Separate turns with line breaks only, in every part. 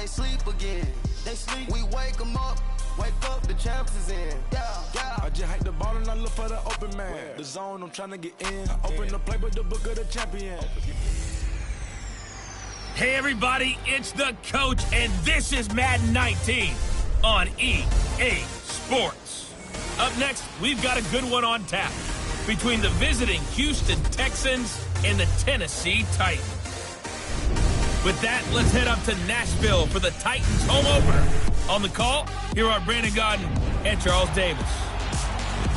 they sleep again. They sleep. We wake them up. Wake up, the champs is in. Yeah.
I just hike the ball and I look for the open man. The zone, I'm trying to get in. I open the playbook, the book of the champion.
Hey everybody, it's the coach, and this is Madden 19 on EA Sports. Up next, we've got a good one on tap between the visiting Houston Texans and the Tennessee Titans. With that, let's head up to Nashville for the Titans home opener. On the call, here are Brandon Godden and Charles Davis.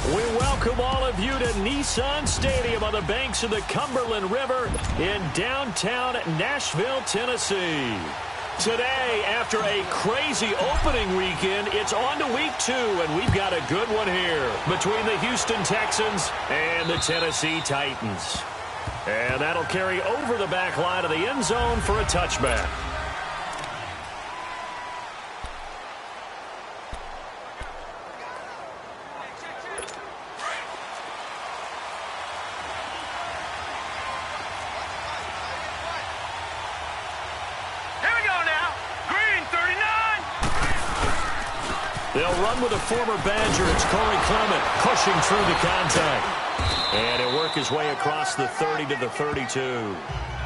We welcome all of you to Nissan Stadium on the banks of the Cumberland River in downtown Nashville, Tennessee. Today, after a crazy opening weekend, it's on to week 2, and we've got a good one here between the Houston Texans and the Tennessee Titans. And that'll carry over the back line of the end zone for a touchback. They'll run with a former Badger. It's Corey Clement pushing through the contact. And he'll work his way across the 30 to the 32.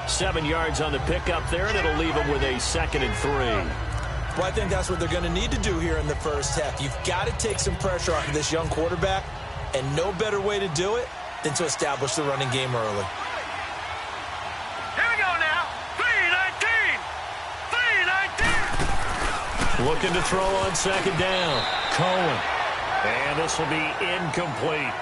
7 yards on the pickup there, and it'll leave him with a 2nd and 3.
Well, I think that's what they're going to need to do here in the first half. You've got to take some pressure off of this young quarterback, and no better way to do it than to establish the running game early.
Here we go now. 3-19. 3-19.
Looking to throw on 2nd down. Cohen. And this will be incomplete.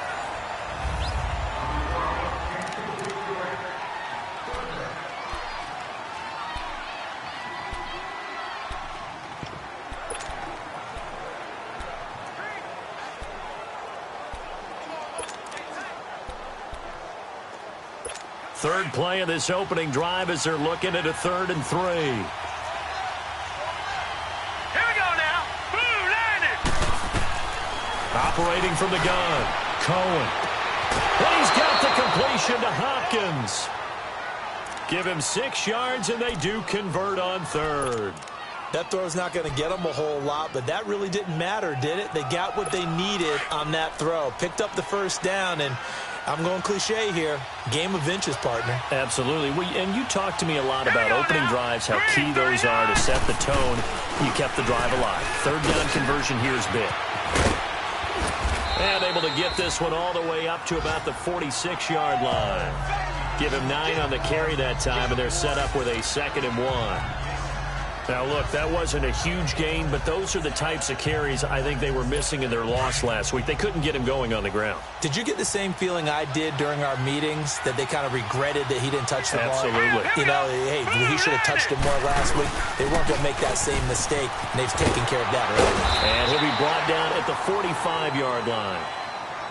Third play of this opening drive as they're looking at a 3rd and 3.
Here we go now. Boom, landed.
Operating from the gun. Cohen. And he's got the completion to Hopkins. Give him 6 yards, and they do convert on 3rd.
That throw's not going to get them a whole lot, but that really didn't matter, did it? They got what they needed on that throw. Picked up the first down, and I'm going cliche here. Game of inches, partner.
Absolutely. And you talked to me a lot about opening drives, how key those are to set the tone. You kept the drive alive. 3rd down conversion here is big. And able to get this one all the way up to about the 46-yard line. Give him 9 on the carry that time, and they're set up with a 2nd and 1. Now, look, that wasn't a huge gain, but those are the types of carries I think they were missing in their loss last week. They couldn't get him going on the ground.
Did you get the same feeling I did during our meetings, that they kind of regretted that he didn't touch the ball?
Absolutely.
You know, hey, he should have touched it more last week. They weren't going to make that same mistake, and they've taken care of that early.
And he'll be brought down at the 45-yard line.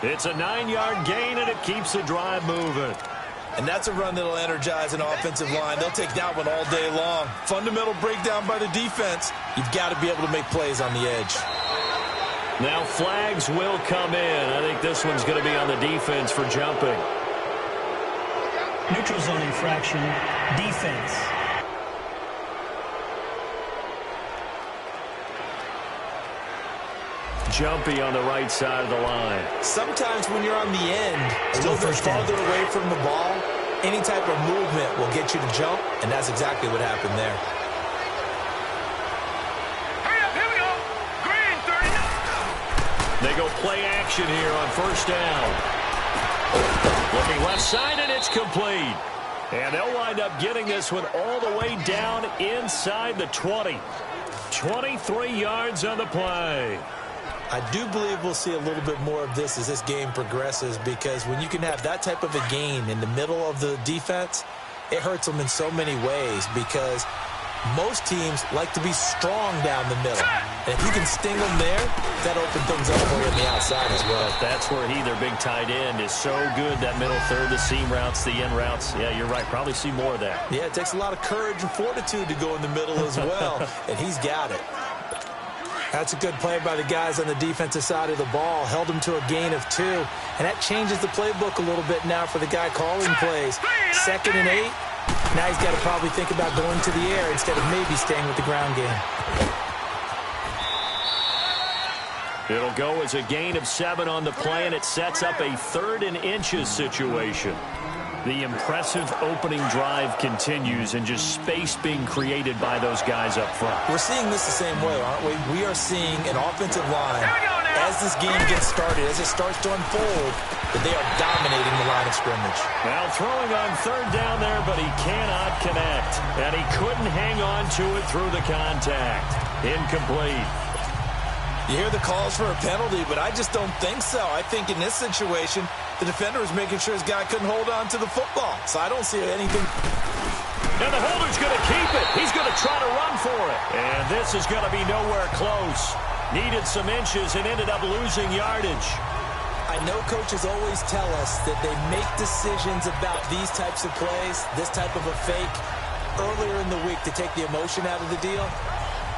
It's a 9-yard gain, and it keeps the drive moving.
And that's a run that'll energize an offensive line. They'll take that one all day long. Fundamental breakdown by the defense. You've got to be able to make plays on the edge.
Now flags will come in. I think this one's going to be on the defense for jumping.
Neutral zone infraction, defense.
Jumpy on the right side of the line.
Sometimes when you're on the end, a little bit farther away from the ball, any type of movement will get you to jump, and that's exactly what happened there.
Hurry up, here we go. Green, 39.
They go play action here on 1st down. Looking left side, and it's complete. And they'll wind up getting this one all the way down inside the 20. 23 yards on the play.
I do believe we'll see a little bit more of this as this game progresses, because when you can have that type of a gain in the middle of the defense, it hurts them in so many ways, because most teams like to be strong down the middle. And if you can sting them there, that opens things up for you on the outside as well.
That's where their big tight end, is so good, that middle third, the seam routes, the end routes. Yeah, you're right. Probably see more of that.
Yeah, it takes a lot of courage and fortitude to go in the middle as well, and he's got it. That's a good play by the guys on the defensive side of the ball. Held him to a gain of 2. And that changes the playbook a little bit now for the guy calling plays. 2nd and 8. Now he's got to probably think about going to the air instead of maybe staying with the ground game.
It'll go as a gain of 7 on the play, and it sets up a 3rd and inches situation. The impressive opening drive continues, and just space being created by those guys up front.
We're seeing this the same way, aren't we? We are seeing an offensive line, as this game gets started, as it starts to unfold, that they are dominating the line of scrimmage.
Now throwing on 3rd down there, but he cannot connect. And he couldn't hang on to it through the contact. Incomplete.
You hear the calls for a penalty, but I just don't think so. I think in this situation, the defender was making sure his guy couldn't hold on to the football. So I don't see anything.
And the holder's going to keep it. He's going to try to run for it. And this is going to be nowhere close. Needed some inches and ended up losing yardage.
I know coaches always tell us that they make decisions about these types of plays, this type of a fake, earlier in the week to take the emotion out of the deal.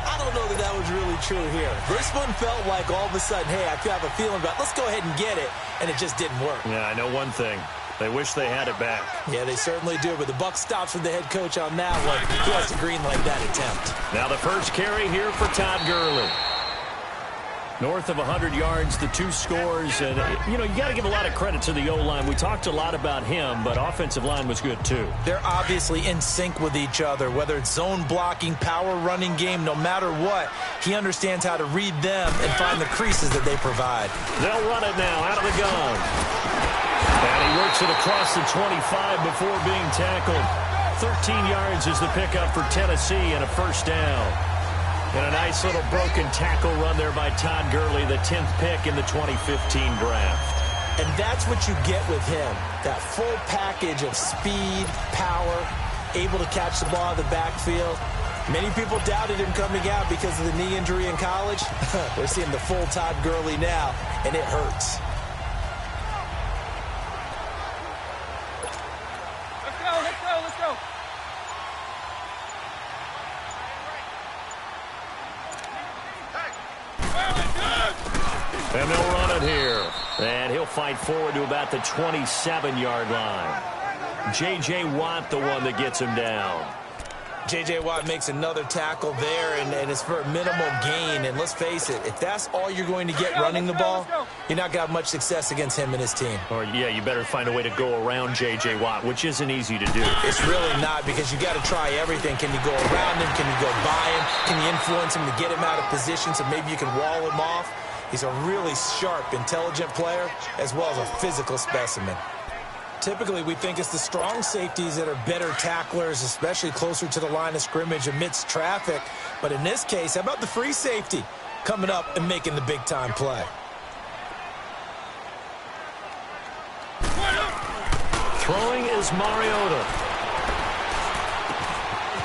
I don't know that that was really true here. This one felt like all of a sudden, hey, I have a feeling about, let's go ahead and get it, and it just didn't work.
Yeah, I know one thing. They wish they had it back.
Yeah, they certainly do, but the buck stops with the head coach on that one. He has to green light that attempt.
Now the first carry here for Todd Gurley. North of 100 yards, the 2 scores. And, you know, you got to give a lot of credit to the O-line. We talked a lot about him, but offensive line was good, too.
They're obviously in sync with each other, whether it's zone blocking, power running game, no matter what. He understands how to read them and find the creases that they provide.
They'll run it now out of the gun. And he works it across the 25 before being tackled. 13 yards is the pickup for Tennessee and a first down. And a nice little broken tackle run there by Todd Gurley, the 10th pick in the 2015 draft.
And that's what you get with him, that full package of speed, power, able to catch the ball in the backfield. Many people doubted him coming out because of the knee injury in college. We're seeing the full Todd Gurley now, and it hurts.
Let's go.
And they'll run it here. And he'll fight forward to about the 27-yard line. J.J. Watt, the one that gets him down.
J.J. Watt makes another tackle there, and it's for a minimal gain. And let's face it, if that's all you're going to get running the ball, you're not going to have much success against him and his team.
Or, yeah, you better find a way to go around J.J. Watt, which isn't easy to do.
It's really not, because you got to try everything. Can you go around him? Can you go by him? Can you influence him to get him out of position so maybe you can wall him off? He's a really sharp, intelligent player, as well as a physical specimen. Typically, we think it's the strong safeties that are better tacklers, especially closer to the line of scrimmage amidst traffic. But in this case, how about the free safety coming up and making the big-time play?
Throwing is Mariota.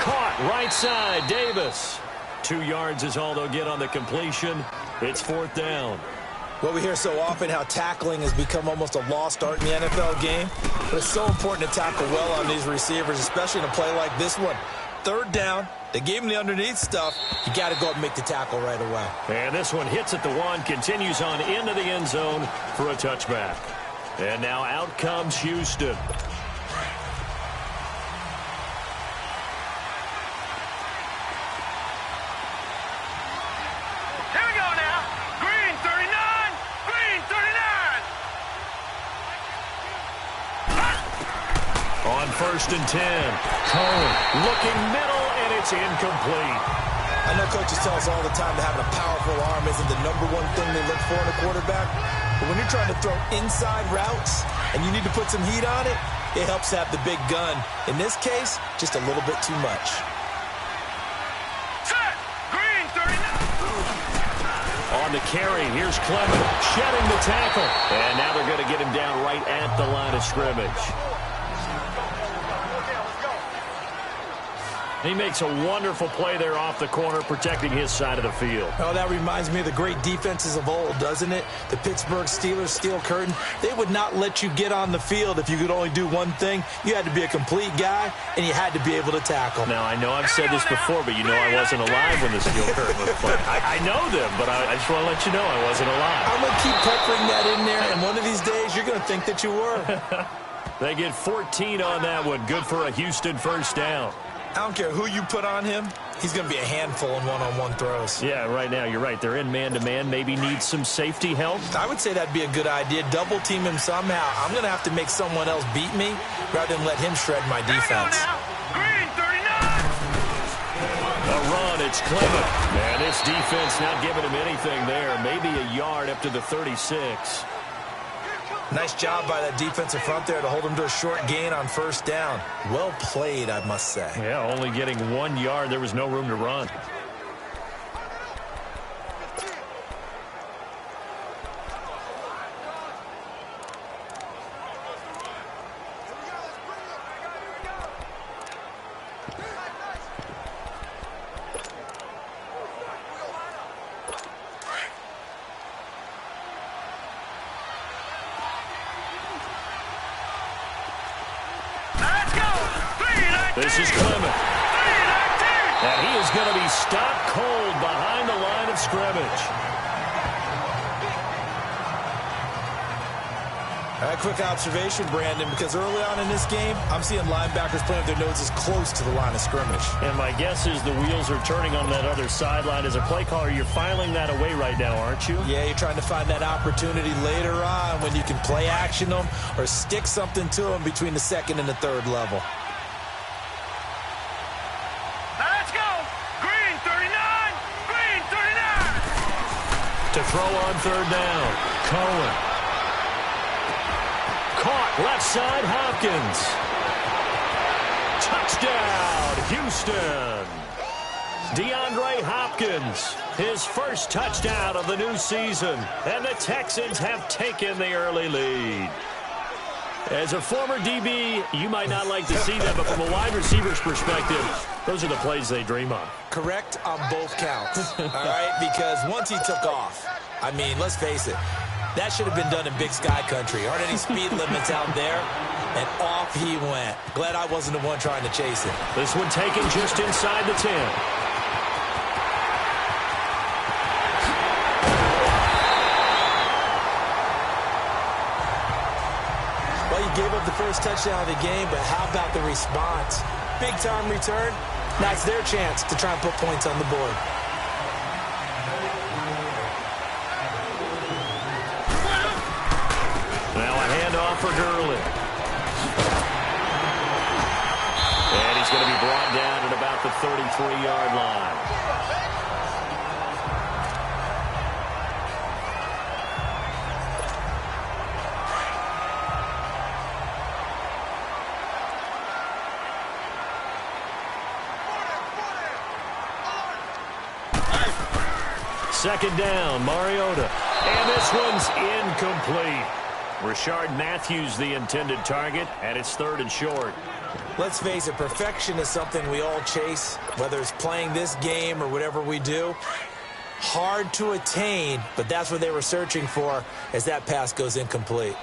Caught right side, Davis. 2 yards is all they'll get on the completion. It's 4th down.
Well, we hear so often how tackling has become almost a lost art in the NFL game. But it's so important to tackle well on these receivers, especially in a play like this one. 3rd down, they gave him the underneath stuff. You got to go up and make the tackle right away.
And this one hits at the 1, continues on into the end zone for a touchback. And now out comes Houston. On 1st and 10, Cohen looking middle, and it's incomplete.
I know coaches tell us all the time that having a powerful arm isn't the #1 thing they look for in a quarterback. But when you're trying to throw inside routes and you need to put some heat on it, it helps to have the big gun. In this case, just a little bit too much.
Set! Green 39!
On the carry, here's Clement shedding the tackle. And now they're going to get him down right at the line of scrimmage. He makes a wonderful play there off the corner, protecting his side of the field.
Oh, that reminds me of the great defenses of old, doesn't it? The Pittsburgh Steelers steel curtain. They would not let you get on the field if you could only do one thing. You had to be a complete guy, and you had to be able to tackle.
Now, I know I've said this before, but you know I wasn't alive when the steel curtain was played. I know them, but I just want to let you know I wasn't alive.
I'm going to keep peppering that in there, and one of these days you're going to think that you were.
They get 14 on that one. Good for a Houston first down.
I don't care who you put on him. He's going to be a handful in one-on-one throws.
Yeah, right now, you're right. They're in man-to-man. Maybe need some safety help.
I would say that'd be a good idea. Double team him somehow. I'm going to have to make someone else beat me rather than let him shred my defense.
Green 39.
A run, it's Clement. Man, this defense not giving him anything there. Maybe a yard up to the 36.
Nice job by that defensive front there to hold him to a short gain on first down. Well played, I must say.
Yeah, only getting 1 yard. There was no room to run. This is Clement. And he is going to be stopped cold behind the line of scrimmage.
A quick observation, Brandon, because early on in this game, I'm seeing linebackers playing with their noses close to the line of scrimmage.
And my guess is the wheels are turning on that other sideline. As a play caller, you're filing that away right now, aren't you?
Yeah, you're trying to find that opportunity later on when you can play action them or stick something to them between the second and the third level.
To throw on third down. Cohen. Caught left side, Hopkins. Touchdown, Houston. DeAndre Hopkins, his first touchdown of the new season. And the Texans have taken the early lead. As a former DB, you might not like to see that, but from a wide receiver's perspective, those are the plays they dream of.
Correct on both counts, all right? Because once he took off, I mean, let's face it, that should have been done in Big Sky Country. Aren't any speed limits out there? And off he went. Glad I wasn't the one trying to chase it.
This one taken just inside the 10.
Well, you gave up the first touchdown of the game, but how about the response? Big-time return. Now it's their chance to try and put points on the board.
Now a handoff for Gurley. And he's going to be brought down at about the 33-yard line. Second down, Mariota. And this one's incomplete. Rashard Matthews, the intended target, and it's third and short.
Let's face it, perfection is something we all chase, whether it's playing this game or whatever we do. Hard to attain, but that's what they were searching for as that pass goes incomplete.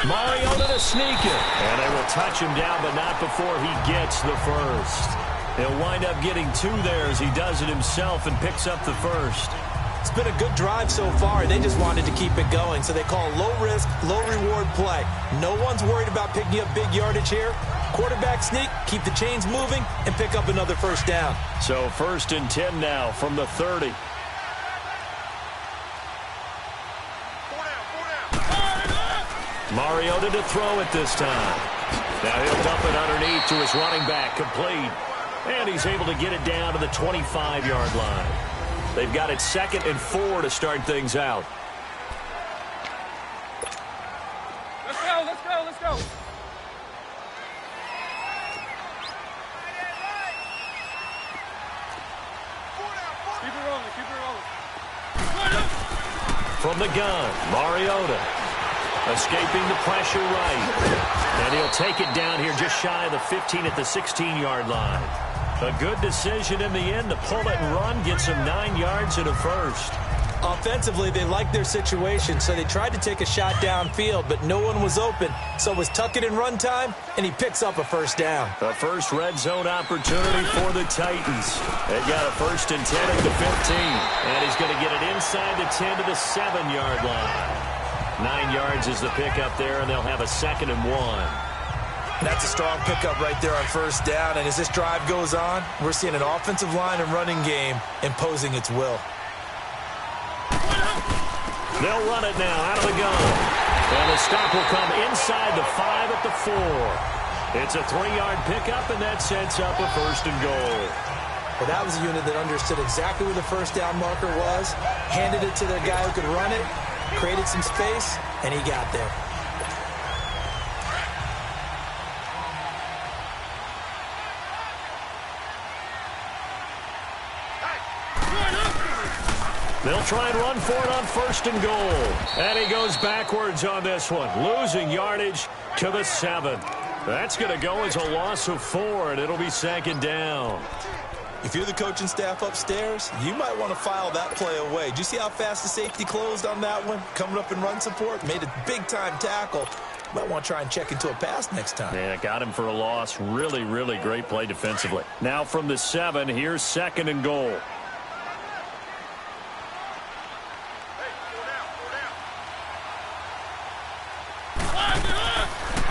Mariota to sneak it. And they will touch him down, but not before he gets the first. He'll wind up getting two there as he does it himself and picks up the first.
It's been a good drive so far. They just wanted to keep it going, so they call low-risk, low-reward play. No one's worried about picking up big yardage here. Quarterback sneak, keep the chains moving, and pick up another first down.
So 1st and 10 now from the 30. Mariota to throw it this time. Now he'll dump it underneath to his running back, complete. And he's able to get it down to the 25-yard line. They've got it 2nd and 4 to start things out.
Let's go, let's go, let's go. Keep it rolling, keep it rolling.
From the gun, Mariota. Escaping the pressure right. And he'll take it down here just shy of the 15 at the 16-yard line. A good decision in the end to pull it and run, get some 9 yards and a first.
Offensively, they liked their situation, so they tried to take a shot downfield, but no one was open. So it was tuck it in run time, and he picks up a first down.
The first red zone opportunity for the Titans. They've got a 1st and 10 at the 15. And he's going to get it inside the 10 to the 7-yard line. 9 yards is the pickup there, and they'll have a 2nd and 1.
That's a strong pickup right there on first down. And as this drive goes on, we're seeing an offensive line and running game imposing its will.
They'll run it now out of the gun. And the stop will come inside the 5 at the 4. It's a 3-yard pickup, and that sets up a 1st and goal.
Well, that was a unit that understood exactly where the first down marker was, handed it to their guy who could run it, created some space, and he got there.
They'll try and run for it on 1st and goal. And he goes backwards on this one, losing yardage to the 7. That's going to go as a loss of 4, and it'll be 2nd down.
If you're the coaching staff upstairs, you might want to file that play away. Did you see how fast the safety closed on that one? Coming up in run support, made a big-time tackle. Might want to try and check into a pass next time.
Yeah, got him for a loss. Really, really great play defensively. Now from the 7, here's 2nd and goal.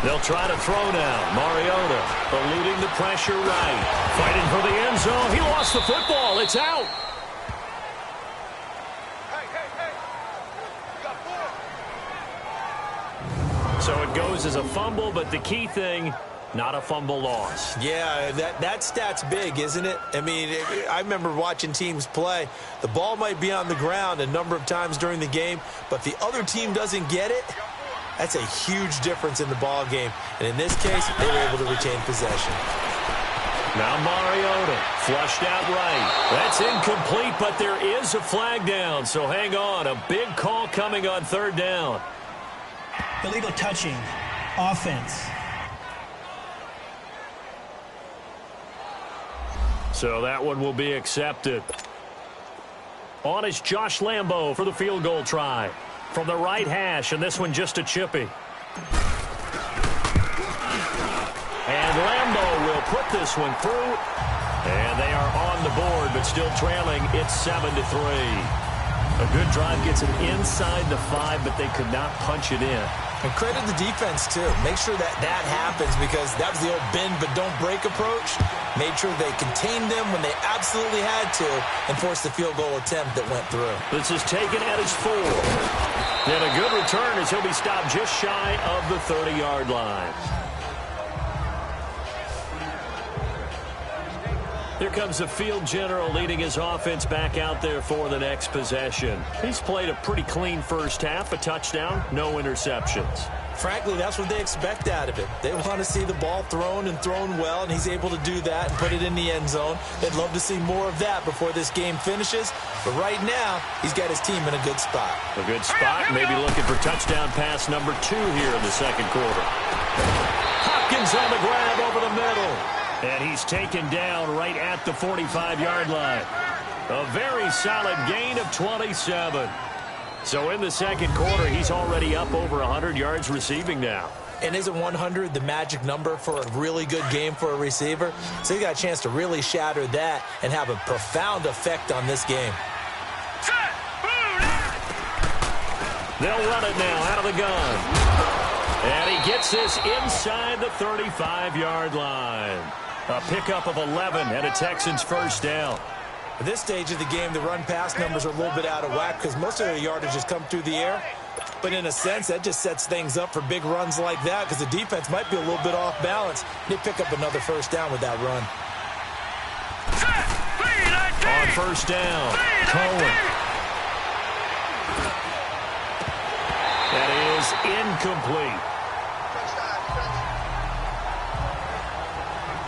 They'll try to throw now. Mariota eluding the pressure right. Fighting for the end zone. He lost the football. It's out. So it goes as a fumble, but the key thing, not a fumble loss.
Yeah, that stat's big, isn't it? I mean, I remember watching teams play. The ball might be on the ground a number of times during the game, but the other team doesn't get it. That's a huge difference in the ball game. And in this case, they were able to retain possession.
Now Mariota flushed out right. That's incomplete, but there is a flag down. So hang on. A big call coming on 3rd down.
Illegal touching. Offense.
So that one will be accepted. On is Josh Lambo for the field goal try. From the right hash, and this one just a chippy. And Lambo will put this one through. And they are on the board, but still trailing. It's 7-3. A good drive gets them inside the 5, but they could not punch it in.
And credit the defense, too. Make sure that happens, because that was the old bend but don't break approach. Made sure they contained them when they absolutely had to and forced the field goal attempt that went through.
This is taken at his 4. And a good return as he'll be stopped just shy of the 30-yard line. Here comes the field general leading his offense back out there for the next possession. He's played a pretty clean first half, a touchdown, no interceptions.
Frankly, that's what they expect out of it. They want to see the ball thrown and thrown well, and he's able to do that and put it in the end zone. They'd love to see more of that before this game finishes. But right now, he's got his team in a good spot.
A good spot, maybe looking for touchdown pass number 2 here in the 2nd quarter. Hopkins on the grab over the middle. And he's taken down right at the 45-yard line. A very solid gain of 27. So in the 2nd quarter, he's already up over 100 yards receiving now.
And isn't 100 the magic number for a really good game for a receiver? So he got a chance to really shatter that and have a profound effect on this game.
They'll run it now out of the gun. And he gets this inside the 35-yard line. A pickup of 11 and a Texans 1st down.
At this stage of the game, the run-pass numbers are a little bit out of whack because most of their yardage has come through the air. But in a sense, that just sets things up for big runs like that because the defense might be a little bit off balance. They pick up another 1st down with that run.
On 1st down, Cohen. That is incomplete.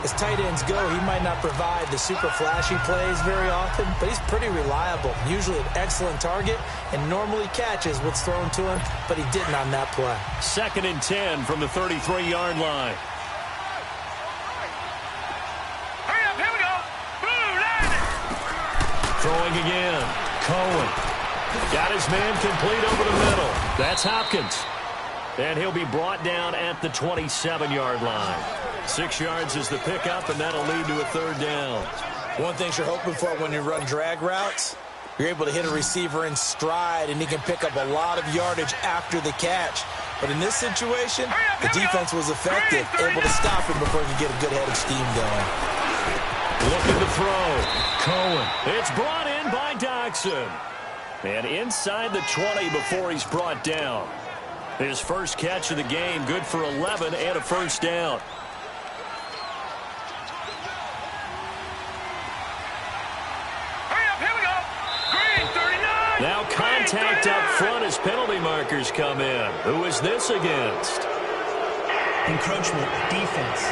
As tight ends go, he might not provide the super flashy plays very often, but he's pretty reliable. Usually an excellent target and normally catches what's thrown to him, but he didn't on that play.
2nd and 10 from the 33-yard line.
Hurry up, here we go. Boom, land it.
Throwing again. Cohen. Got his man complete over the middle. That's Hopkins. And he'll be brought down at the 27-yard line. 6 yards is the pickup, and that'll lead to a 3rd down.
One thing you're hoping for when you run drag routes, You're able to hit a receiver in stride, and he can pick up a lot of yardage after the catch. But in this situation, the defense was effective, able to stop him before he could get a good head of steam going.
Looking to throw. Cohen. It's brought in by Doxson. And inside the 20 before he's brought down. His first catch of the game, good for 11 and a first down. Now contact up front as penalty markers come in. Who is this against?
Encroachment, defense.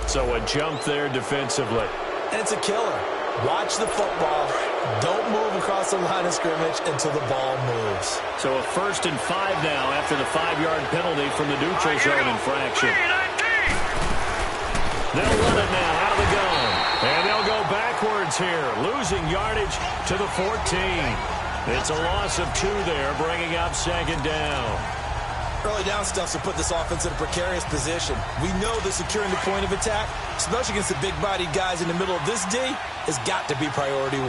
So a jump there defensively.
And it's a killer. Watch the football. Don't move across the line of scrimmage until the ball moves.
So a 1st and 5 now after the 5-yard penalty from the neutral zone infraction. They'll run it now out of the gun. And they'll go backwards here, losing yardage to the 14. It's a loss of 2 there, bringing up 2nd down.
Early down stuff to put this offense in a precarious position. We know that securing the point of attack, especially against the big-bodied guys in the middle of this D, has got to be priority 1.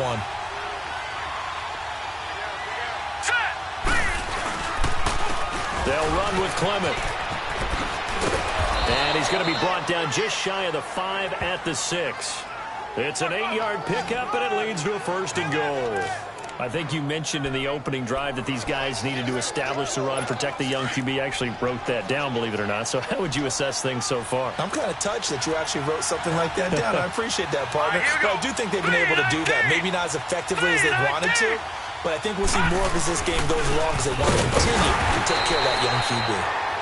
They'll run with Clement. And he's going to be brought down just shy of the 5 at the 6. It's an 8-yard pickup, and it leads to a 1st and goal. I think you mentioned in the opening drive that these guys needed to establish the run, protect the young QB. I actually wrote that down, believe it or not. So how would you assess things so far?
I'm kind of touched that you actually wrote something like that down. I appreciate that, partner. But I do think they've been able to do that. Maybe not as effectively as they wanted to, but I think we'll see more of as this game goes along because they want to continue to take care of that young QB.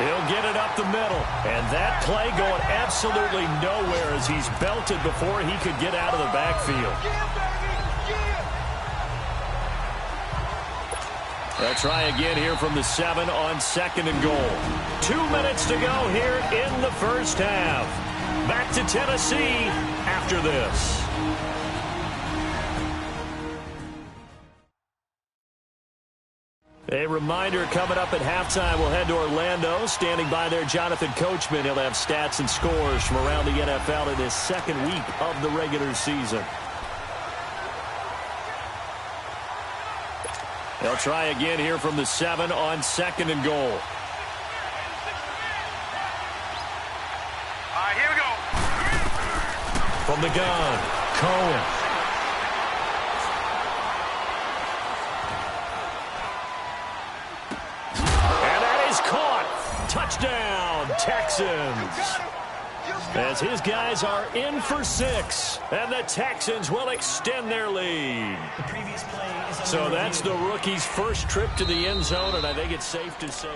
He'll get it up the middle, and that play going absolutely nowhere as he's belted before he could get out of the backfield. They'll try again here from the 7 on 2nd and goal. 2 minutes to go here in the first half. Back to Tennessee after this. A reminder coming up at halftime, we'll head to Orlando. Standing by there, Jonathan Coachman. He'll have stats and scores from around the NFL in his 2nd week of the regular season. They'll try again here from the 7 on 2nd and goal.
All right, here we go.
From the gun, Cohen. And that is caught. Touchdown, Texans. As his guys are in for 6, and the Texans will extend their lead.
The previous play is
So that's the rookie's first trip to the end zone, and I think it's safe to say.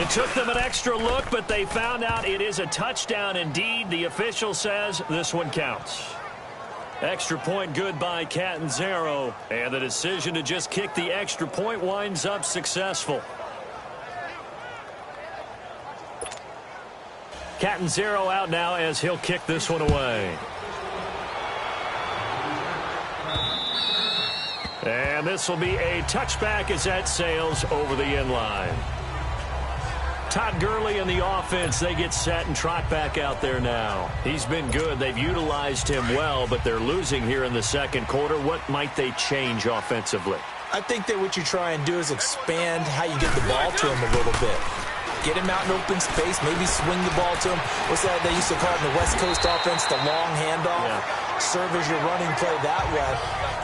It took them an extra look, but they found out it is a touchdown indeed. The official says this one counts. Extra point good by Catanzaro, and the decision to just kick the extra point winds up successful. Catanzaro out now as he'll kick this one away. And this will be a touchback as that sails over the end line. Todd Gurley and the offense, they get set and trot back out there now. He's been good. They've utilized him well, but they're losing here in the 2nd quarter. What might they change offensively?
I think that what you try and do is expand how you get the ball to him a little bit. Get him out in open space, maybe swing the ball to him. What's that they used to call it in the West Coast offense, the long handoff? Yeah. Serve as your running play that way,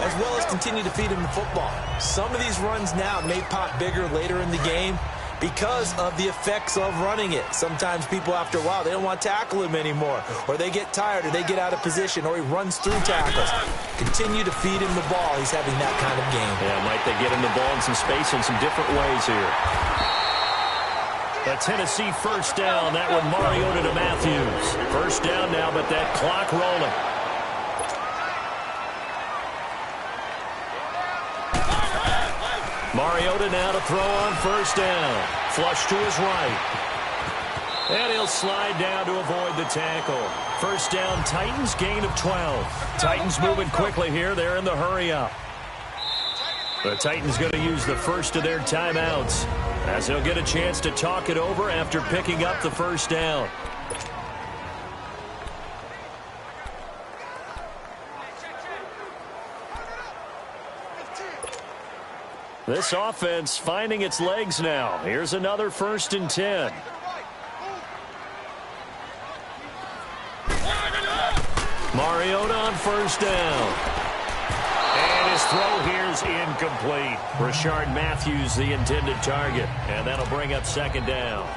as well as continue to feed him the football. Some of these runs now may pop bigger later in the game because of the effects of running it. Sometimes people, after a while, they don't want to tackle him anymore, or they get tired, or they get out of position, or he runs through tackles. Continue to feed him the ball. He's having that kind of game.
Yeah, might they get him the ball in some space in some different ways here. A Tennessee first down. That one Mariota to Matthews. First down now, but that clock rolling. Mariota now to throw on first down. Flush to his right. And he'll slide down to avoid the tackle. First down, Titans, gain of 12. Titans moving quickly here. They're in the hurry up. The Titans going to use the first of their timeouts as he'll get a chance to talk it over after picking up the first down. This offense finding its legs now. Here's another 1st and 10. Mariota on 1st down. And his throw here's incomplete. Rashard Matthews, the intended target. And that'll bring up 2nd down.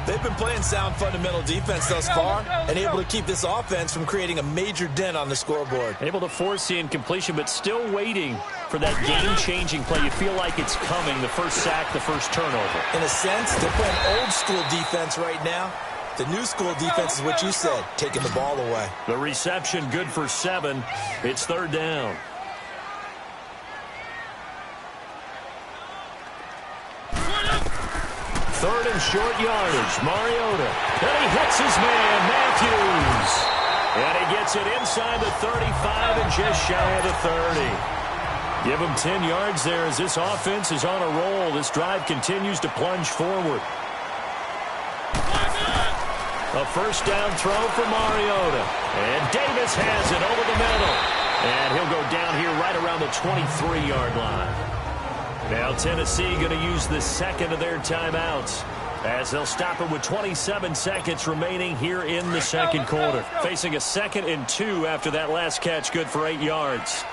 They've been playing sound fundamental defense thus far and able to keep this offense from creating a major dent on the scoreboard.
Able to force the incompletion, but still waiting for that game-changing play. You feel like it's coming, the first sack, the first turnover.
In a sense, they're playing old-school defense right now. The new school defense is what you said, taking the ball away.
The reception good for 7. It's 3rd down. Third and short yardage. Mariota. And he hits his man, Matthews. And he gets it inside the 35 and just shy of the 30. Give him 10 yards there as this offense is on a roll. This drive continues to plunge forward. A 1st down throw for Mariota. And Davis has it over the middle. And he'll go down here right around the 23-yard line. Now Tennessee going to use the 2nd of their timeouts as they'll stop it with 27 seconds remaining here in the 2nd quarter. Facing a 2nd and 2 after that last catch, good for 8 yards.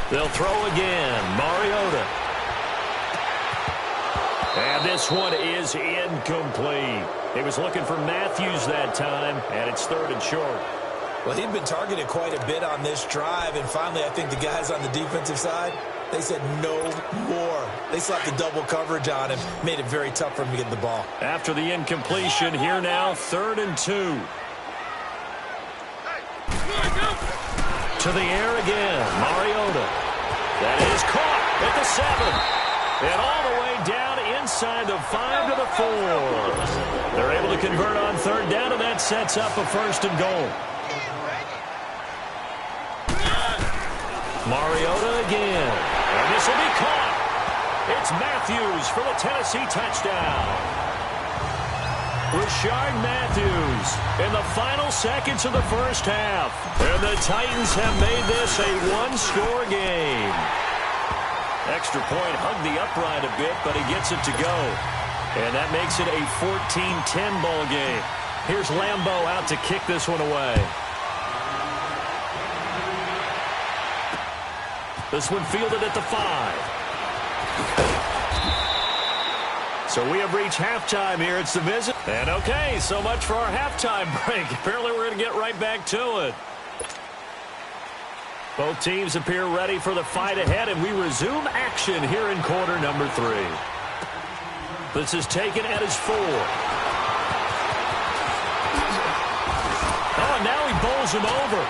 They'll throw again. Mariota. And this one is incomplete. He was looking for Matthews that time, and it's 3rd and short.
Well, he'd been targeted quite a bit on this drive, and finally I think the guys on the defensive side, they said no more. They slapped the double coverage on him, made it very tough for him to get the ball. After the incompletion, here now, 3rd and 2. To the air again, Mariota. That is caught at the 7. And all the way down inside the 5 to the 4. They're able to convert on 3rd down, and that sets up a 1st and goal. Mariota again. And this will be caught. It's Matthews for the Tennessee touchdown. Rashard Matthews in the final seconds of the first half. And the Titans have made this a one-score game. Extra point hugged the upright a bit, but he gets it to go. And that makes it a 14-10 ball game. Here's Lambeau out to kick this one away. This one fielded at the 5. So we have reached halftime here. It's the Visit. And okay, so much for our halftime break. Apparently we're going to get right back to it. Both teams appear ready for the fight ahead, and we resume action here in quarter number 3. This is taken at his 4. Oh, and now he bowls him over.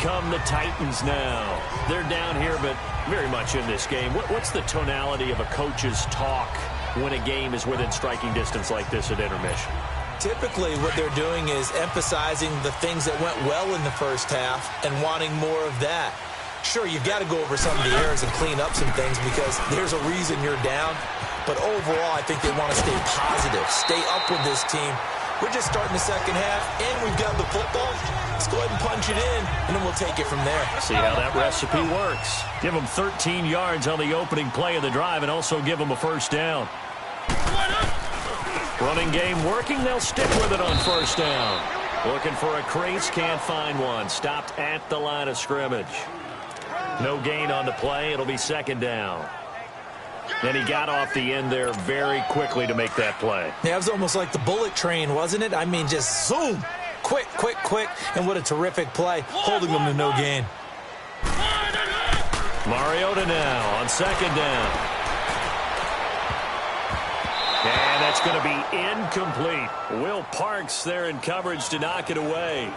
Come the Titans now. They're down here, but very much in this game. What's the tonality of a coach's talk when a game is within striking distance like this at intermission? Typically, what they're doing is emphasizing the things that went well in the first half and wanting more of that. Sure, you've got to go over some of the errors and clean up some things because there's a reason you're down. But overall, I think they want to stay positive, stay up with this team. We're just starting the second half, and we've got the football. Let's go ahead and punch it in, and then we'll take it from there.
See how that recipe works. Give them 13 yards on the opening play of the drive and also give them a 1st down. Running game working. They'll stick with it on 1st down. Looking for a crease, can't find one. Stopped at the line of scrimmage. No gain on the play. It'll be 2nd down. And he got off the end there very quickly to make that play.
Yeah, it was almost like the bullet train, wasn't it? I mean, just zoom. Quick, quick, quick. And what a terrific play, holding them to no gain.
Mariota now on 2nd down. And that's going to be incomplete. Will Parks there in coverage to knock it away.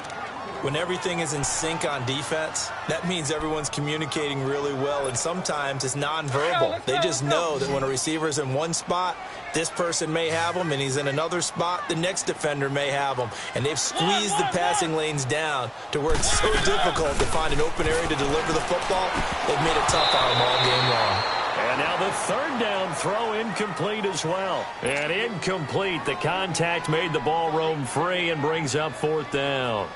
When everything is in sync on defense, that means everyone's communicating really well, and sometimes it's nonverbal. They just know that when a receiver's in one spot, this person may have him, and he's in another spot, the next defender may have him. And they've squeezed the passing lanes down to where it's so difficult to find an open area to deliver the football. They've made it tough on them all game long.
And now the third down throw incomplete as well. And incomplete. The contact made the ball roam free and brings up fourth down.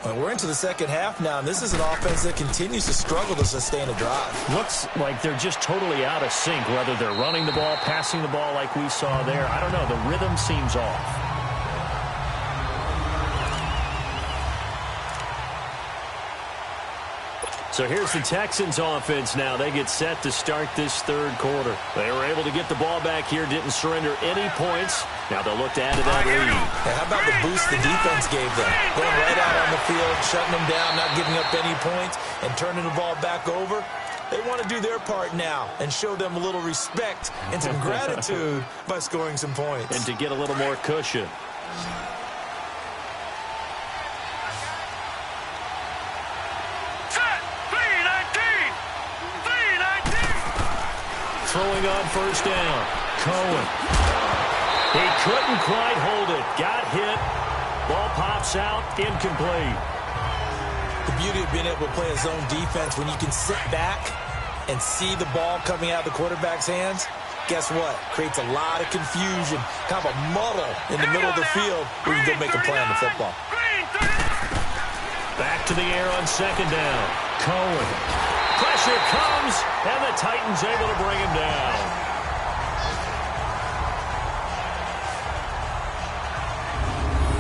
Well, we're into the second half now, and this is an offense that continues to struggle to sustain a drive.
Looks like they're just totally out of sync, whether they're running the ball, passing the ball like we saw there. I don't know. The rhythm seems off. So here's the Texans offense now. They get set to start this third quarter. They were able to get the ball back here, didn't surrender any points. Now they'll look to add to that lead.
Hey, how about the boost the defense gave them? Going right out on the field, shutting them down, not giving up any points, and turning the ball back over. They want to do their part now and show them a little respect and some gratitude by scoring some points.
And to get a little more cushion. Throwing on first down. Cohen. He couldn't quite hold it. Got hit. Ball pops out. Incomplete.
The beauty of being able to play a zone defense when you can sit back and see the ball coming out of the quarterback's hands, guess what? Creates a lot of confusion, kind of a muddle in the middle of the field where you can go make a play on the football.
Back to the air on second down. Cohen. Pressure comes, and the Titans able to bring him down.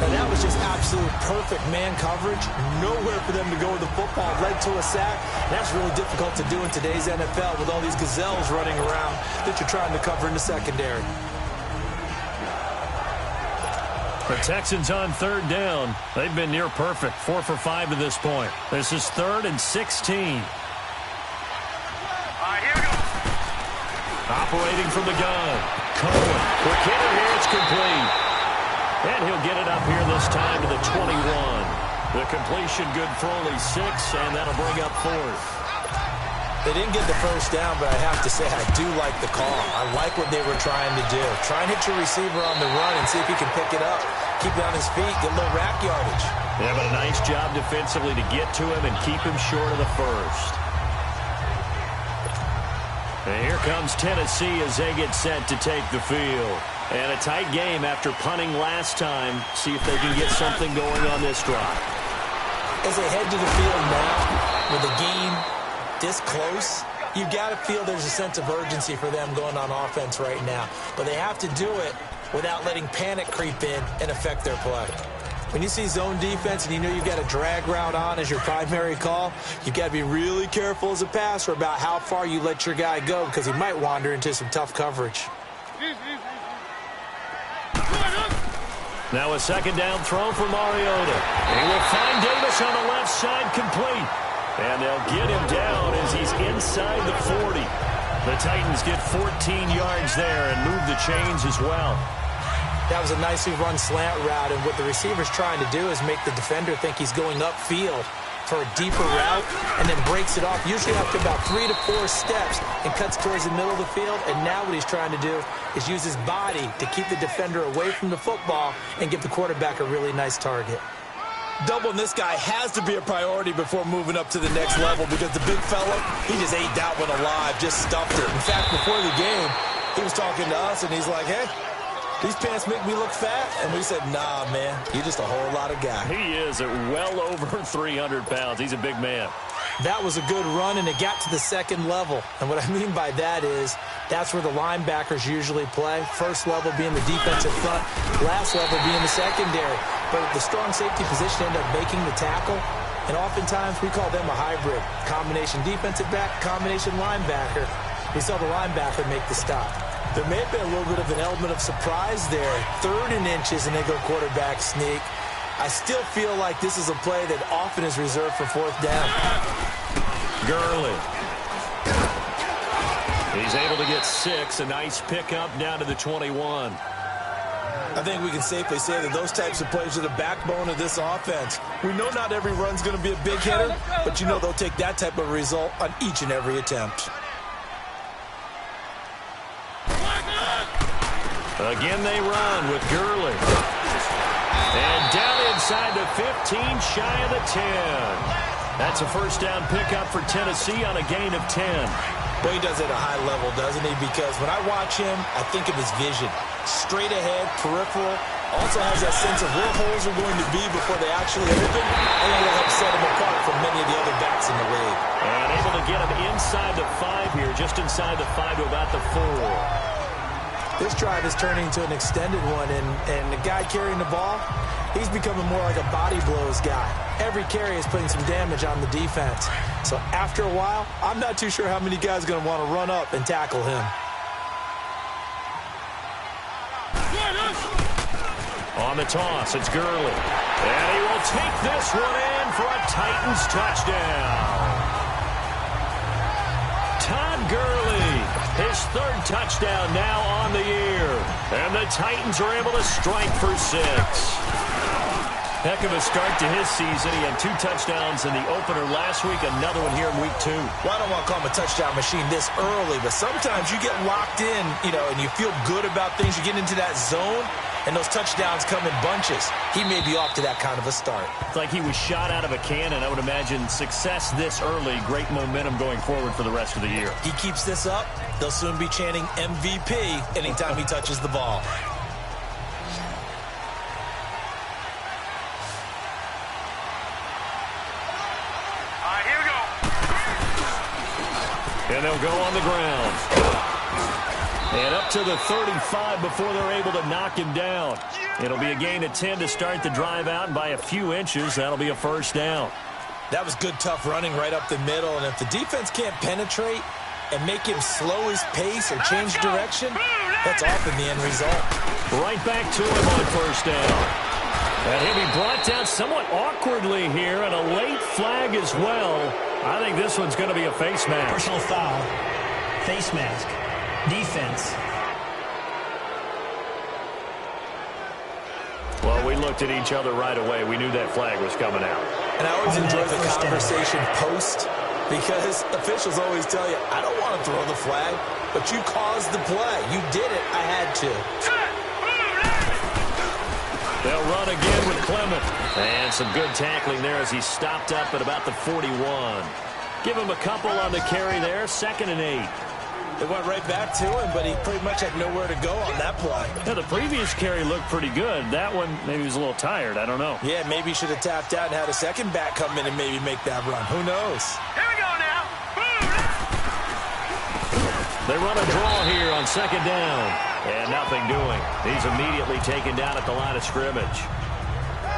And that was just absolute perfect man coverage. Nowhere for them to go with the football. Led to a sack. That's really difficult to do in today's NFL with all these gazelles running around that you're trying to cover in the secondary.
The Texans on third down. They've been near perfect. 4 for 5 to this point. This is 3rd and 16. Operating from the gun. Cohen. Quick hitter here. It's complete. And he'll get it up here this time to the 21. The completion good for only 6, and that'll bring up 4th.
They didn't get the first down, but I have to say I do like the call. I like what they were trying to do. Try and hit your receiver on the run and see if he can pick it up. Keep it on his feet. Get a little rack yardage.
Yeah, but a nice job defensively to get to him and keep him short of the first. And here comes Tennessee as they get set to take the field. And a tight game after punting last time. See if they can get something going on this drive.
As they head to the field now, with the game this close, you've got to feel there's a sense of urgency for them going on offense right now. But they have to do it without letting panic creep in and affect their play. When you see zone defense and you know you've got a drag route on as your primary call, you've got to be really careful as a passer about how far you let your guy go because he might wander into some tough coverage.
Now a second down throw for Mariota. He will find Davis on the left side complete. And they'll get him down as he's inside the 40. The Titans get 14 yards there and move the chains as well.
That was a nicely run slant route, and what the receiver's trying to do is make the defender think he's going upfield for a deeper route and then breaks it off, usually after about 3 to 4 steps, and cuts towards the middle of the field. And now what he's trying to do is use his body to keep the defender away from the football and give the quarterback a really nice target. Doubling this guy has to be a priority before moving up to the next level because the big fella, he just ate that one alive, just stuffed it. In fact, before the game, he was talking to us, and he's like, hey, these pants make me look fat. And we said, nah, man, you're just a whole lot of guy.
He is at well over 300 pounds. He's a big man.
That was a good run, and it got to the second level. And what I mean by that is that's where the linebackers usually play. First level being the defensive front, last level being the secondary. But the strong safety position ended up making the tackle. And oftentimes we call them a hybrid. Combination defensive back, combination linebacker. We saw the linebacker make the stop. There may have been a little bit of an element of surprise there. 3rd and inches, and they go quarterback sneak. I still feel like this is a play that often is reserved for 4th down.
Gurley. He's able to get 6. A nice pickup down to the 21.
I think we can safely say that those types of plays are the backbone of this offense. We know not every run's going to be a big hitter, but you know they'll take that type of result on each and every attempt.
Again they run with Gurley. And down inside the 15, shy of the 10. That's a first down pickup for Tennessee on a gain of 10.
Well, he does it at a high level, doesn't he? Because when I watch him, I think of his vision. Straight ahead, peripheral. Also has that sense of where holes are going to be before they actually open. And it'll help set him apart from many of the other backs in the league.
And able to get him inside the 5 here, just inside the 5 to about the 4.
This drive is turning into an extended one, and the guy carrying the ball, he's becoming more like a body blows guy. Every carry is putting some damage on the defense. So after a while, I'm not too sure how many guys are going to want to run up and tackle him.
On the toss, it's Gurley. And he will take this one in for a Titans touchdown. Todd Gurley, his 3rd touchdown now on the year. And the Titans are able to strike for 6. Heck of a start to his season. He had 2 touchdowns in the opener last week, another one here in week 2.
Well, I don't want to call him a touchdown machine this early, but sometimes you get locked in, and you feel good about things. You get into that zone, and those touchdowns come in bunches. He may be off to that kind of a start.
It's like he was shot out of a cannon. I would imagine success this early, great momentum going forward for the rest of the year.
He keeps this up, they'll soon be chanting MVP anytime he touches the ball.
And they'll go on the ground. And up to the 35 before they're able to knock him down. It'll be a gain of 10 to start the drive out, and by a few inches, that'll be a first down.
That was good, tough running right up the middle, and if the defense can't penetrate and make him slow his pace or change direction, that's often the end result.
Right back to him on first down. And he'll be brought down somewhat awkwardly here, and a late flag as well. I think this one's going to be a face mask.
Personal foul. Face mask. Defense.
Well, we looked at each other right away. We knew that flag was coming out.
And I always enjoy the conversation post, because officials always tell you, I don't want to throw the flag, but you caused the play. You did it. I had to.
They'll run again with Clement. And some good tackling there as he stopped up at about the 41. Give him a couple on the carry there. 2nd and 8.
It went right back to him, but he pretty much had nowhere to go on that play.
Yeah, the previous carry looked pretty good. That one, maybe he was a little tired. I don't know.
Yeah, maybe he should have tapped out and had a second back come in and maybe make that run. Who knows?
Here we go now.
They run a draw here on 2nd down. And nothing doing. He's immediately taken down at the line of scrimmage.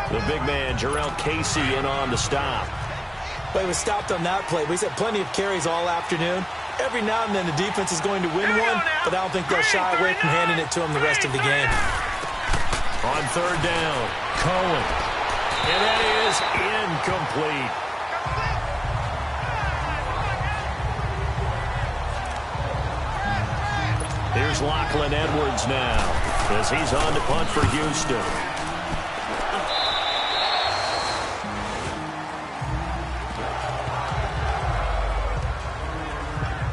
The big man, Jarrell Casey, in on the stop.
Well, he was stopped on that play, but he's had plenty of carries all afternoon. Every now and then the defense is going to win one, but I don't think they'll shy away from handing it to him the rest of the game.
On 3rd down, Cohen. And that is incomplete. Here's Lachlan Edwards now as he's on to punt for Houston.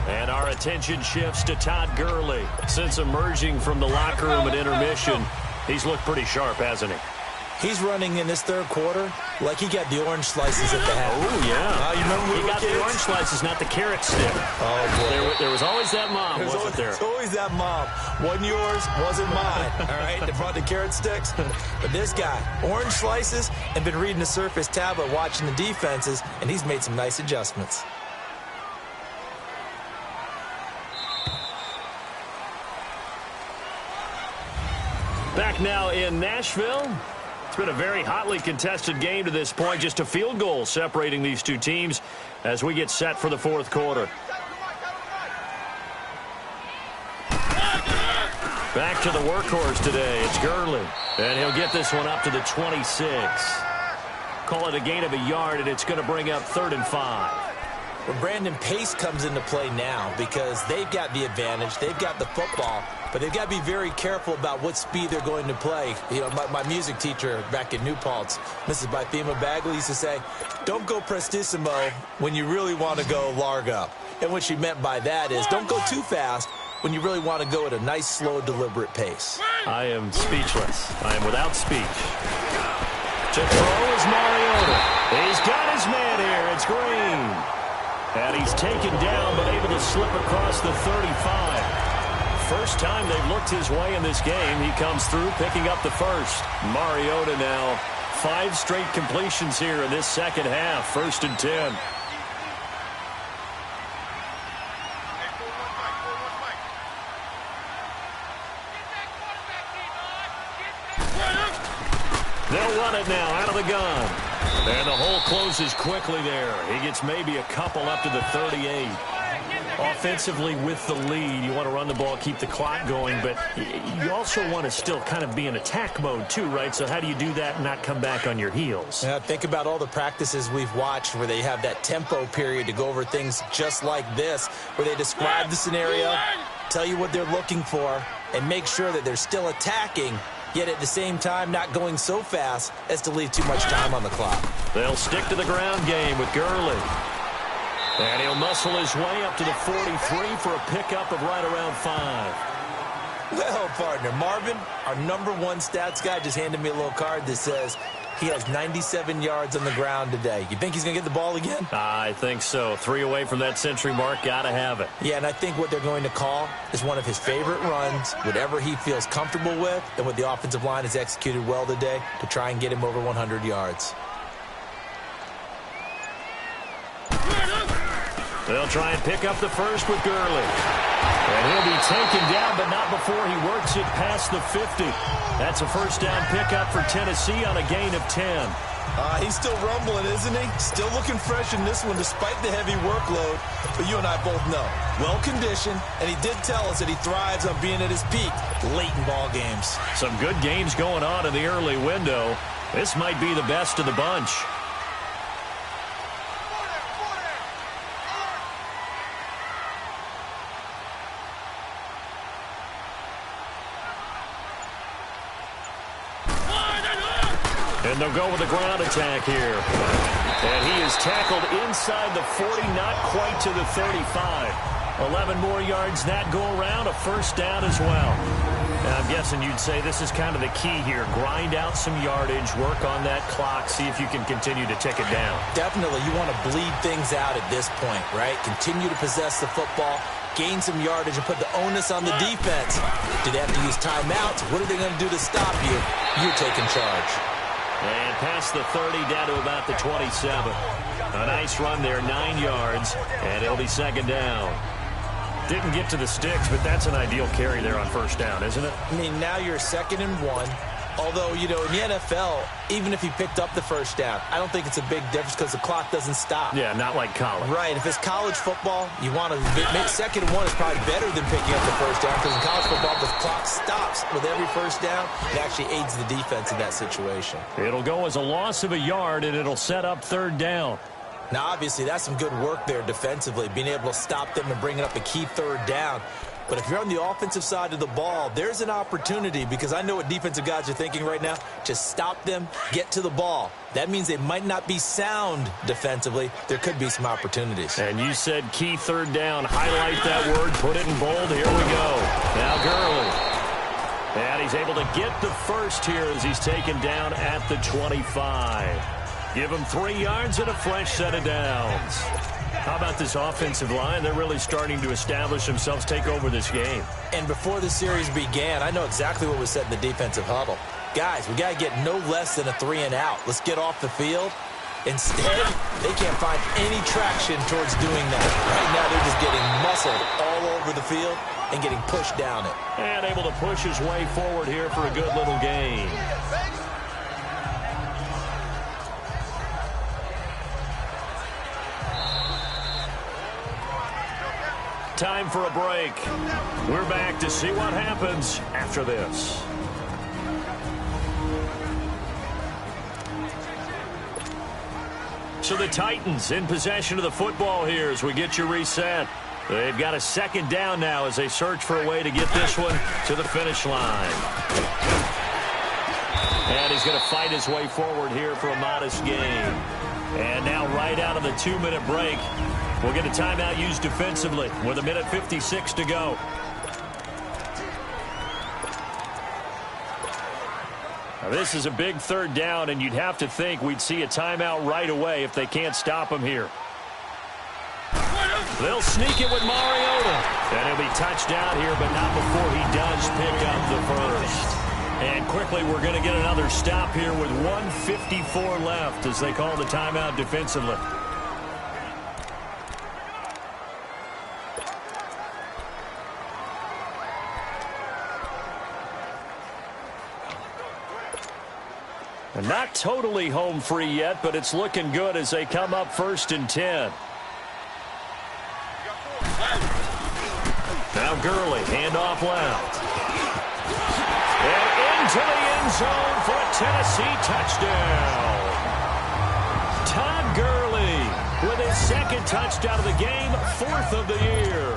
And our attention shifts to Todd Gurley. Since emerging from the locker room at intermission, he's looked pretty sharp, hasn't he?
He's running in this 3rd quarter like he got the orange slices at the half.
Oh, yeah.
You remember
he got the orange slices, not the carrot stick.
Oh, boy.
There was always that mom, wasn't there?
There's always that mom. Wasn't yours, wasn't mine. All right, they brought the carrot sticks. But this guy, orange slices, and been reading the Surface tablet, watching the defenses, and he's made some nice adjustments.
Back now in Nashville. It's been a very hotly contested game to this point. Just a field goal separating these two teams as we get set for the 4th quarter. Back to the workhorse today. It's Gurley. And he'll get this one up to the 26. Call it a gain of a yard, and it's going to bring up 3rd and 5.
Well, Brandon, pace comes into play now because they've got the advantage. They've got the football, but they've got to be very careful about what speed they're going to play. You know, my music teacher back in New Paltz, Mrs. Bythema Bagley, used to say, don't go prestissimo when you really want to go largo. And what she meant by that is don't go too fast when you really want to go at a nice, slow, deliberate pace.
I am speechless. I am without speech. To throw is Mariota. He's got his man here. It's Green. And he's taken down, but able to slip across the 35. First time they've looked his way in this game. He comes through, picking up the first. Mariota now, 5 straight completions here in this second half. 1st and 10. They'll run it now out of the gun. And the hole closes quickly there. He gets maybe a couple up to the 38. Offensively with the lead, you want to run the ball, keep the clock going, but you also want to still kind of be in attack mode too, right? So how do you do that and not come back on your heels?
Yeah, think about all the practices we've watched where they have that tempo period to go over things just like this, where they describe the scenario, tell you what they're looking for, and make sure that they're still attacking, yet at the same time not going so fast as to leave too much time on the clock.
They'll stick to the ground game with Gurley. And he'll muscle his way up to the 43 for a pickup of right around 5.
Well, partner, Marvin, our #1 stats guy, just handed me a little card that says he has 97 yards on the ground today. You think he's going to get the ball again?
I think so. 3 away from that century mark. Got to have it.
Yeah, and I think what they're going to call is one of his favorite runs, whatever he feels comfortable with, and what the offensive line has executed well today to try and get him over 100 yards.
They'll try and pick up the first with Gurley. And he'll be taken down, but not before he works it past the 50. That's a first down pickup for Tennessee on a gain of 10.
He's still rumbling, isn't he? Still looking fresh in this one despite the heavy workload. But you and I both know, well-conditioned, and he did tell us that he thrives on being at his peak late in ball games.
Some good games going on in the early window. This might be the best of the bunch. And they'll go with a ground attack here. And he is tackled inside the 40, not quite to the 35. 11 more yards that go around, a first down as well. And I'm guessing you'd say this is kind of the key here. Grind out some yardage, work on that clock, see if you can continue to tick it down.
Definitely, you want to bleed things out at this point, right? Continue to possess the football, gain some yardage, and put the onus on the defense. Do they have to use timeouts? What are they going to do to stop you? You're taking charge.
And past the 30 down to about the 27. A nice run there, 9 yards, and it'll be second down. Didn't get to the sticks, but that's an ideal carry there on first down, isn't it?
I mean, now you're 2nd and 1. Although, you know, in the NFL, even if he picked up the first down, I don't think it's a big difference because the clock doesn't stop.
Yeah, not like college.
Right. If it's college football, you want to make 2nd and 1 is probably better than picking up the first down because in college football, the clock stops with every first down. It actually aids the defense in that situation.
It'll go as a loss of a yard, and it'll set up 3rd down.
Now, obviously, that's some good work there defensively, being able to stop them and bringing up a key 3rd down. But if you're on the offensive side of the ball, there's an opportunity because I know what defensive guys are thinking right now. Just stop them, get to the ball. That means they might not be sound defensively. There could be some opportunities.
And you said key 3rd down. Highlight that word, put it in bold. Here we go. Now Gurley. And he's able to get the first here as he's taken down at the 25. Give him 3 yards and a fresh set of downs. How about this offensive line? They're really starting to establish themselves, take over this game.
And before the series began, I know exactly what was said in the defensive huddle. Guys, we got to get no less than a 3 and out. Let's get off the field. Instead, they can't find any traction towards doing that. Right now, they're just getting muscled all over the field and getting pushed down it.
And able to push his way forward here for a good little gain. Time for a break. We're back to see what happens after this. So the Titans in possession of the football here as we get you reset. They've got a second down now as they search for a way to get this one to the finish line. And he's going to fight his way forward here for a modest gain. And now right out of the 2-minute break, we'll get a timeout used defensively with 1:56 to go. Now this is a big third down, and you'd have to think we'd see a timeout right away if they can't stop him here. They'll sneak it with Mariota. And he'll be touched out here, but not before he does pick up the first. And quickly, we're going to get another stop here with 1:54 left as they call the timeout defensively. And not totally home free yet, but it's looking good as they come up 1st and 10. Now Gurley, handoff left. And into the end zone for a Tennessee touchdown. Todd Gurley with his second touchdown of the game, 4th of the year.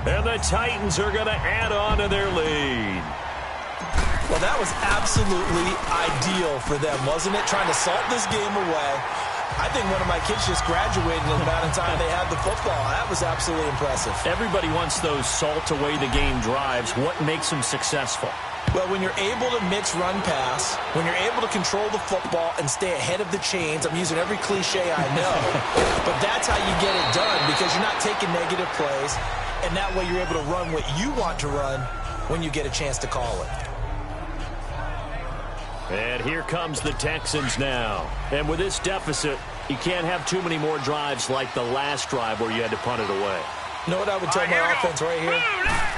And the Titans are going to add on to their lead.
Well, that was absolutely ideal for them, wasn't it? Trying to salt this game away. I think one of my kids just graduated in the amount of time they had the football. That was absolutely impressive.
Everybody wants those salt-away-the-game drives. What makes them successful?
Well, when you're able to mix run-pass, when you're able to control the football and stay ahead of the chains, I'm using every cliche I know, but that's how you get it done because you're not taking negative plays, and that way you're able to run what you want to run when you get a chance to call it.
And here comes the Texans now. And with this deficit, you can't have too many more drives like the last drive where you had to punt it away.
You know what I would tell my offense right here?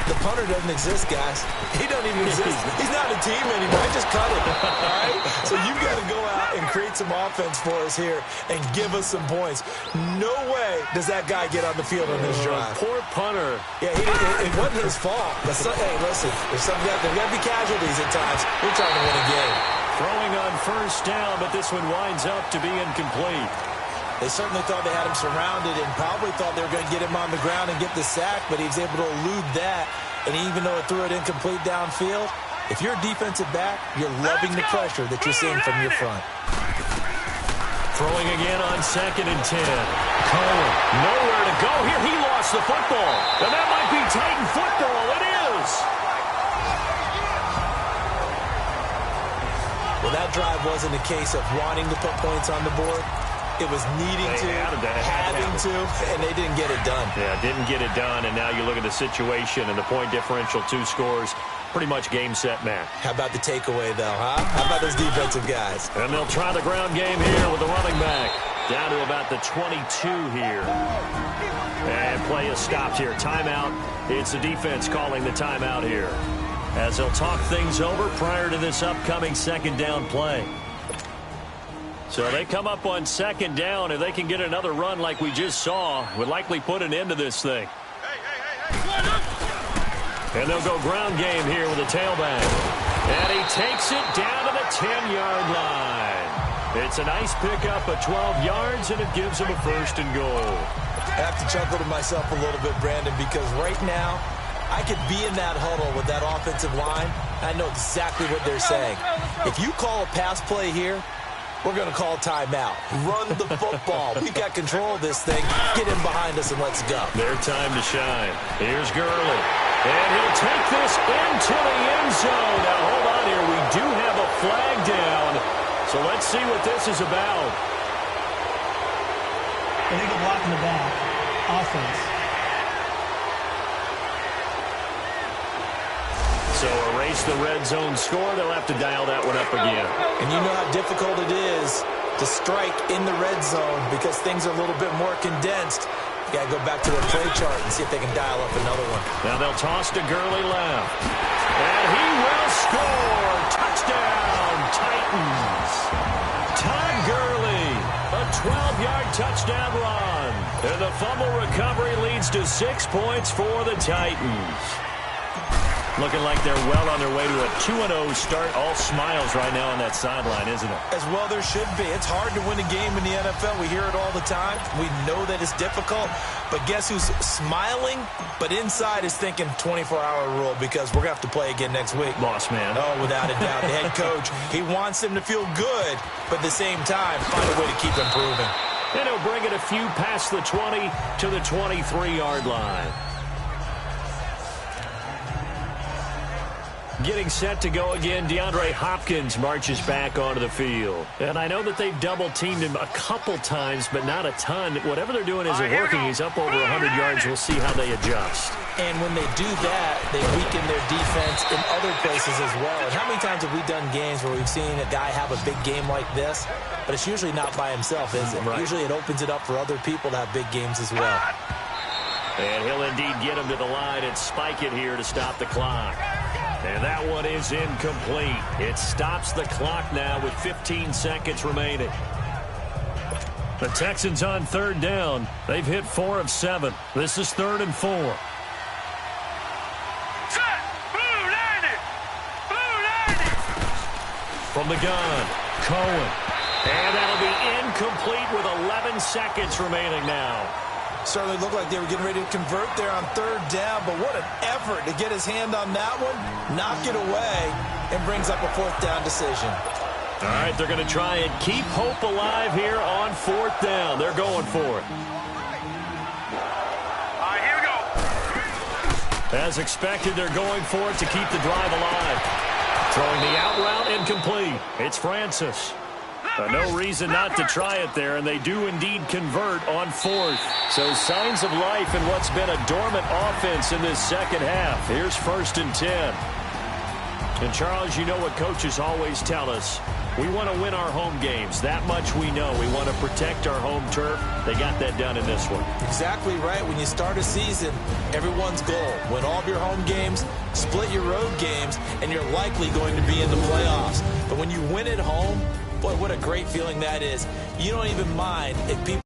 The punter doesn't exist, guys. He doesn't even exist. He's not a team anymore. I just cut it, all right? So you've got to go out and create some offense for us here and give us some points. No way does that guy get on the field on this drive.
Poor punter.
Yeah, it wasn't his fault. But hey, listen, there's got to be casualties at times. We're trying to win a game.
Throwing on 1st down, but this one winds up to be incomplete.
They certainly thought they had him surrounded and probably thought they were going to get him on the ground and get the sack, but he was able to elude that. And even though it threw it incomplete downfield, if you're a defensive back, you're loving the pressure that you're seeing from your front.
Throwing again on 2nd and 10. Cohen, nowhere to go here. He lost the football. And that might be Titan football. It is.
Well, that drive wasn't a case of wanting to put points on the board. It was needing having to, and they didn't get it done.
Yeah, didn't get it done, and now you look at the situation and the point differential, 2 scores, pretty much game, set, match.
How about the takeaway, though, huh? How about those defensive guys?
And they'll try the ground game here with the running back. Down to about the 22 here. And play is stopped here. Timeout. It's the defense calling the timeout here, as they'll talk things over prior to this upcoming 2nd down play. So they come up on 2nd down, and they can get another run like we just saw. Would likely put an end to this thing. And they'll go ground game here with a tailback. And he takes it down to the 10-yard line. It's a nice pickup of 12 yards, and it gives him a 1st and goal.
I have to chuckle to myself a little bit, Brandon, because right now I could be in that huddle with that offensive line. I know exactly what they're saying. If you call a pass play here, we're going to call timeout. Run the football. We've got control of this thing. Get in behind us and let's go.
Their time to shine. Here's Gurley. And he'll take this into the end zone. Now, hold on here. We do have a flag down. So let's see what this is about.
Illegal block in the back. Offense.
So erase the red zone score. They'll have to dial that one up again.
And you know how difficult it is to strike in the red zone because things are a little bit more condensed. You got to go back to their play chart and see if they can dial up another one.
Now they'll toss to Gurley left. And he will score. Touchdown, Titans. Todd Gurley, a 12-yard touchdown run. And the fumble recovery leads to 6 points for the Titans. Looking like they're well on their way to a 2-0 start. All smiles right now on that sideline, isn't it?
As well there should be. It's hard to win a game in the NFL. We hear it all the time. We know that it's difficult. But guess who's smiling? But inside is thinking 24-hour rule because we're going to have to play again next week.
Boss man.
Oh, without a doubt. The head coach, he wants them to feel good, but at the same time, find a way to keep improving.
And he'll bring it a few past the 20 to the 23-yard line. Getting set to go again, DeAndre Hopkins marches back onto the field. And I know that they've double-teamed him a couple times, but not a ton. Whatever they're doing isn't working. He's up over 100 yards. We'll see how they adjust.
And when they do that, they weaken their defense in other places as well. And how many times have we done games where we've seen a guy have a big game like this, but it's usually not by himself, is it? Right. Usually it opens it up for other people to have big games as well.
And he'll indeed get him to the line and spike it here to stop the clock. And that one is incomplete. It stops the clock now with 15 seconds remaining. The Texans on third down. They've hit 4 of 7. This is 3rd and 4.
Set! Blue 90! Blue 90!
From the gun, Cohen. And that'll be incomplete with 11 seconds remaining now.
Certainly looked like they were getting ready to convert there on third down, but what an effort to get his hand on that one, knock it away, and brings up a 4th down decision.
All right, they're going to try and keep hope alive here on 4th down. They're going for it.
All right, here we go.
As expected, they're going for it to keep the drive alive. Throwing the out route incomplete. It's Francis. No reason not to try it there, and they do indeed convert on 4th. So signs of life in what's been a dormant offense in this second half. Here's 1st and 10. And, Charles, you know what coaches always tell us. We want to win our home games. That much we know. We want to protect our home turf. They got that done in this one.
Exactly right. When you start a season, everyone's goal, win all of your home games, split your road games, and you're likely going to be in the playoffs. But when you win at home, boy, what a great feeling that is. You don't even mind if people